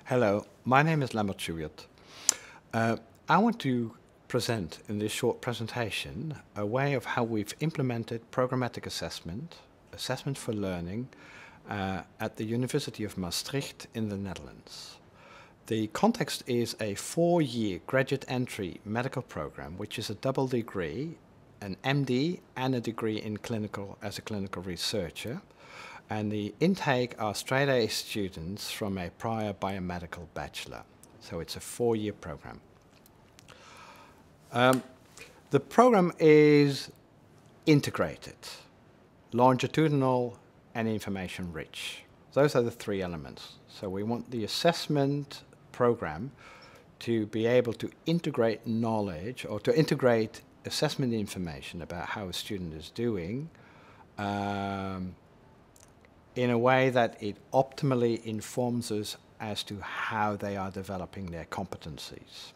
Hello, my name is Lambert Schuwirth. I want to present in this short presentation a way of how we've implemented programmatic assessment, assessment for learning, at the University of Maastricht in the Netherlands. The context is a 4-year graduate entry medical program, which is a double degree, an MD and a degree in clinical as a clinical researcher. And the intake are straight A students from a prior biomedical bachelor. So it's a 4-year program. The program is integrated, longitudinal and information rich. Those are the 3 elements. So we want the assessment program to be able to integrate knowledge or to integrate assessment information about how a student is doing in a way that it optimally informs us as to how they are developing their competencies.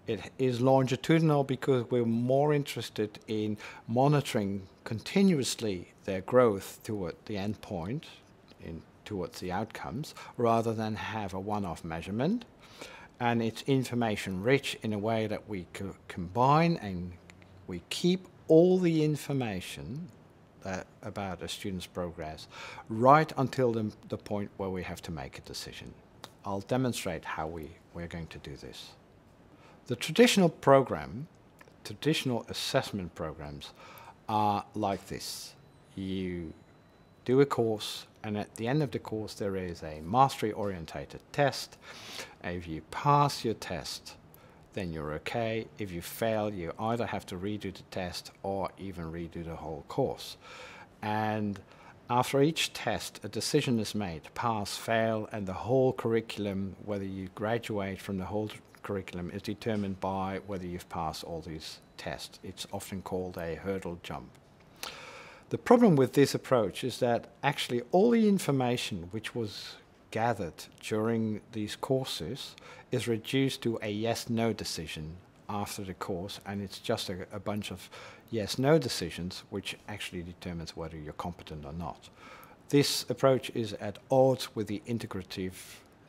It is longitudinal because we're more interested in monitoring continuously their growth toward the end point, towards the outcomes, rather than have a one-off measurement. And it's information rich in a way that we combine and we keep all the information about a student's progress right until the point where we have to make a decision. I'll demonstrate how we're going to do this. The traditional assessment programs are like this. You do a course, and at the end of the course there is a mastery-orientated test. If you pass your test, then you're okay. If you fail, you either have to redo the test or even redo the whole course. And after each test, a decision is made, pass, fail, and the whole curriculum, whether you graduate from the whole curriculum, is determined by whether you've passed all these tests. It's often called a hurdle jump. The problem with this approach is that actually all the information which was gathered during these courses is reduced to a yes-no decision after the course, and it's just a bunch of yes-no decisions which actually determines whether you're competent or not. This approach is at odds with the integrative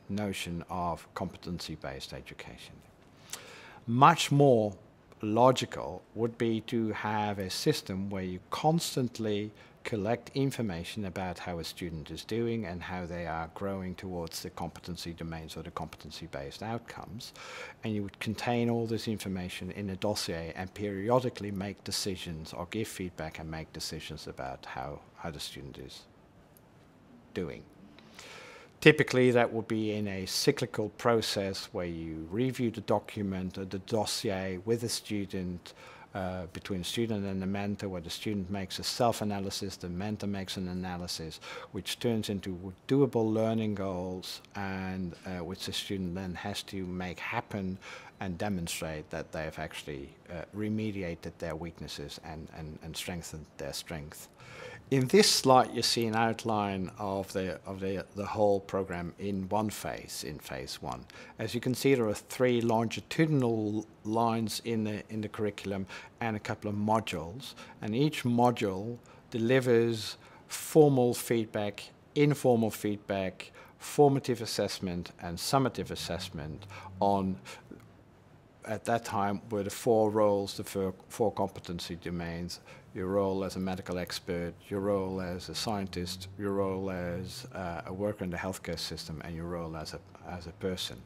notion of competency-based education. Much more logical would be to have a system where you constantly collect information about how a student is doing and how they are growing towards the competency domains or the competency-based outcomes. And you would contain all this information in a dossier and periodically make decisions or give feedback and make decisions about how the student is doing. Typically, that would be in a cyclical process where you review the document or the dossier with the student, between the student and the mentor, where the student makes a self-analysis, the mentor makes an analysis, which turns into doable learning goals, and which the student then has to make happen and demonstrate that they have actually remediated their weaknesses and strengthened their strength. In this slide, you see an outline of the whole program in one phase, in phase 1. As you can see, there are 3 longitudinal lines in the curriculum and a couple of modules, and each module delivers formal feedback, informal feedback, formative assessment, and summative assessment on, at that time, were the 4 roles, the 4 competency domains: your role as a medical expert, your role as a scientist, your role as a worker in the healthcare system, and your role as a person.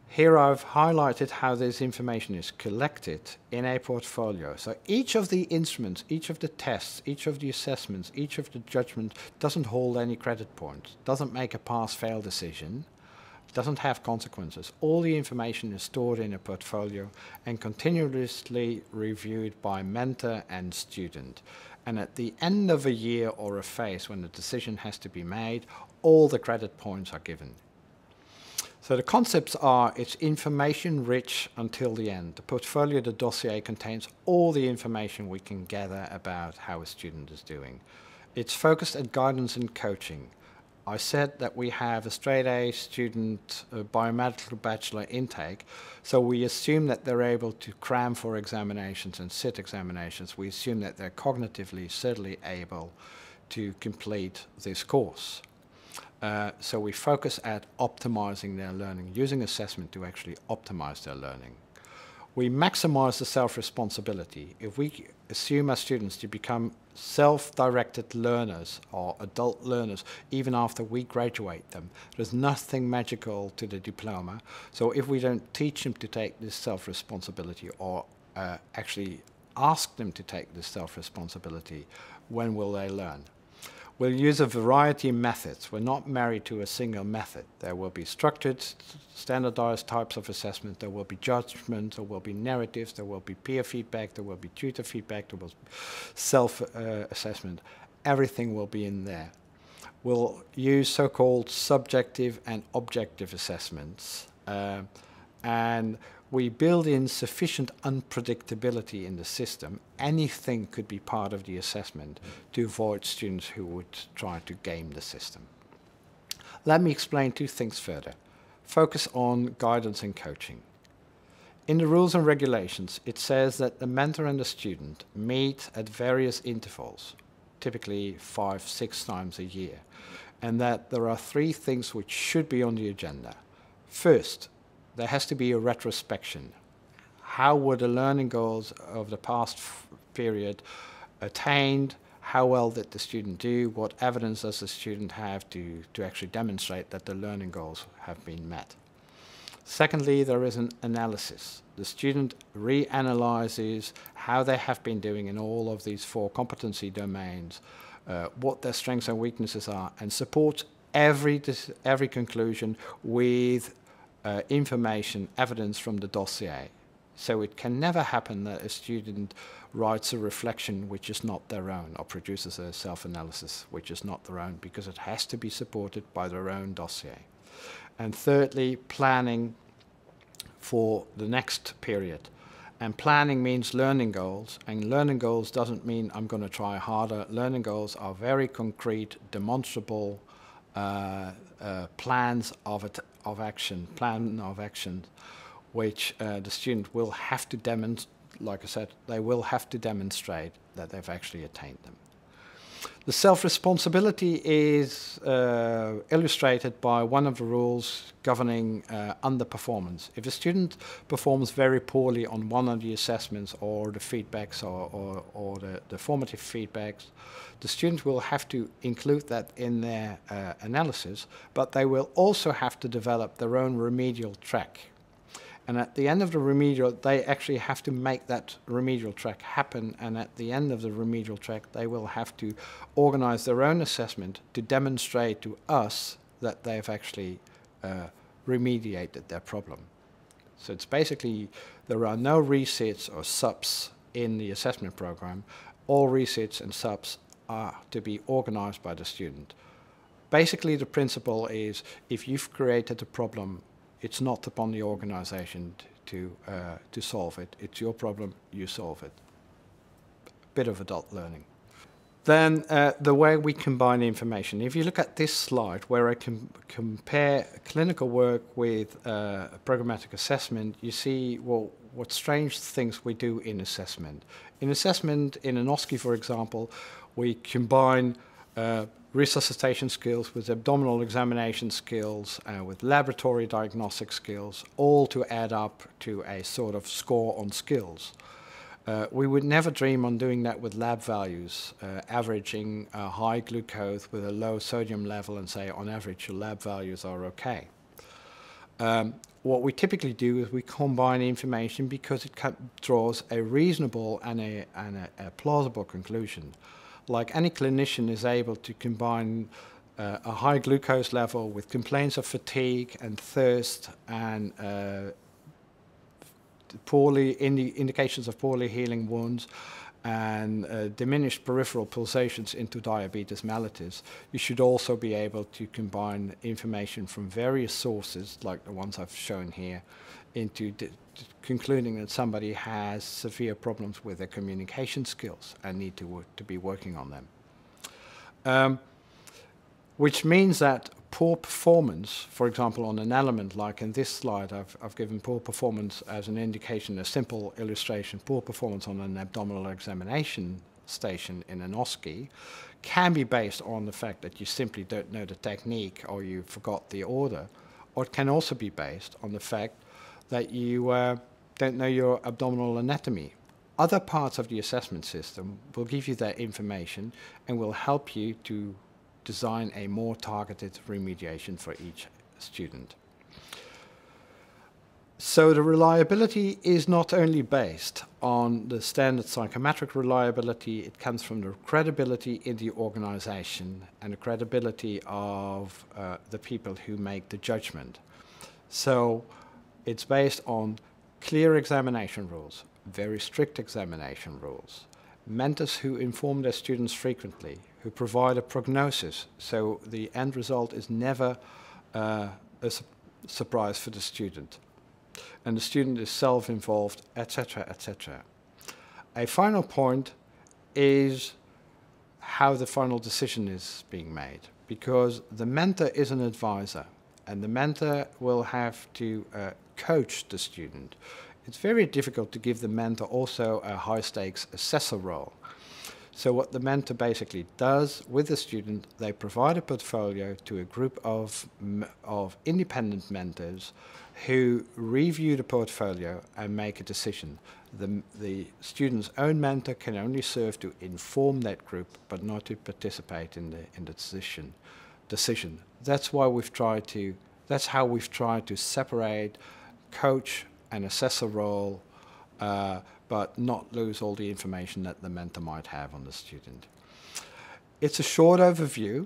Here I've highlighted how this information is collected in a portfolio. So each of the instruments, each of the tests, each of the assessments, each of the judgments doesn't hold any credit points, doesn't make a pass-fail decision, doesn't have consequences. All the information is stored in a portfolio and continuously reviewed by mentor and student. And at the end of a year or a phase when the decision has to be made, all the credit points are given. So the concepts are, it's information rich until the end. The portfolio, the dossier, contains all the information we can gather about how a student is doing. It's focused at guidance and coaching. I said that we have a straight A student biomedical bachelor intake, so we assume that they're able to cram for examinations and sit examinations. We assume that they're cognitively certainly able to complete this course. So we focus at optimizing their learning, using assessment to actually optimize their learning. We maximize the self-responsibility. If we assume our students to become self-directed learners or adult learners, even after we graduate them, there's nothing magical to the diploma. So if we don't teach them to take this self-responsibility or actually ask them to take this self-responsibility, when will they learn? We'll use a variety of methods. We're not married to a single method. There will be structured, standardized types of assessment. There will be judgment. There will be narratives. There will be peer feedback. There will be tutor feedback. There will be self-assessment. Everything will be in there. We'll use so-called subjective and objective assessments. And we build in sufficient unpredictability in the system. Anything could be part of the assessment to avoid students who would try to game the system. Let me explain two things further. Focus on guidance and coaching. In the rules and regulations, it says that the mentor and the student meet at various intervals, typically 5-6 times a year, and that there are 3 things which should be on the agenda. First, there has to be a retrospection. How were the learning goals of the past period attained? How well did the student do? What evidence does the student have to actually demonstrate that the learning goals have been met? Secondly, there is an analysis. The student reanalyzes how they have been doing in all of these 4 competency domains, what their strengths and weaknesses are, and supports every conclusion with information, evidence from the dossier. So it can never happen that a student writes a reflection which is not their own or produces a self-analysis which is not their own, because it has to be supported by their own dossier. And thirdly, planning for the next period. And planning means learning goals, and learning goals doesn't mean I'm going to try harder. Learning goals are very concrete, demonstrable plans of action, which the student will have to demonstrate. Like I said, they will have to demonstrate that they've actually attained them. The self-responsibility is illustrated by one of the rules governing underperformance. If a student performs very poorly on one of the assessments or the feedbacks or the formative feedbacks, the student will have to include that in their analysis, but they will also have to develop their own remedial track. And at the end of the remedial, they actually have to make that remedial track happen. And at the end of the remedial track, they will have to organize their own assessment to demonstrate to us that they've actually remediated their problem. So it's basically, there are no resits or subs in the assessment program. All resits and subs are to be organized by the student. Basically, the principle is, if you've created a problem, it's not upon the organization to solve it. It's your problem, you solve it. Bit of adult learning. Then the way we combine information. If you look at this slide where I can compare clinical work with programmatic assessment, you see, well, what strange things we do in assessment. In assessment, in an OSCE, for example, we combine resuscitation skills with abdominal examination skills, with laboratory diagnostic skills, all to add up to a sort of score on skills. We would never dream on doing that with lab values, averaging a high glucose with a low sodium level and say, on average, your lab values are okay. What we typically do is we combine information because it draws a reasonable and a plausible conclusion. Like any clinician is able to combine a high glucose level with complaints of fatigue and thirst and indications of poorly healing wounds and diminished peripheral pulsations into diabetes mellitus. You should also be able to combine information from various sources, like the ones I've shown here, into concluding that somebody has severe problems with their communication skills and need to be working on them. Which means that poor performance, for example, on an element like in this slide, I've given poor performance as an indication, a simple illustration, poor performance on an abdominal examination station in an OSCE can be based on the fact that you simply don't know the technique or you forgot the order, or it can also be based on the fact that you don't know your abdominal anatomy. Other parts of the assessment system will give you that information and will help you to design a more targeted remediation for each student. So the reliability is not only based on the standard psychometric reliability, it comes from the credibility in the organization and the credibility of the people who make the judgment. So it's based on clear examination rules, very strict examination rules, mentors who inform their students frequently, who provide a prognosis, so the end result is never a surprise for the student. And the student is self-involved, etc., etc. A final point is how the final decision is being made, because the mentor is an advisor, and the mentor will have to coach the student. It's very difficult to give the mentor also a high-stakes assessor role. So what the mentor basically does with the student, they provide a portfolio to a group of independent mentors who review the portfolio and make a decision. The student's own mentor can only serve to inform that group, but not to participate in the decision. That's why we've tried to. That's how we've tried to separate coach and assessor role, but not lose all the information that the mentor might have on the student. It's a short overview,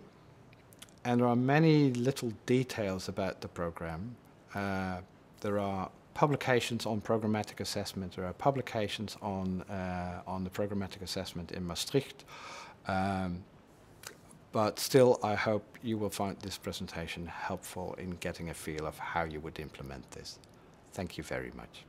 and there are many little details about the program. There are publications on programmatic assessment. There are publications on the programmatic assessment in Maastricht. But still, I hope you will find this presentation helpful in getting a feel of how you would implement this. Thank you very much.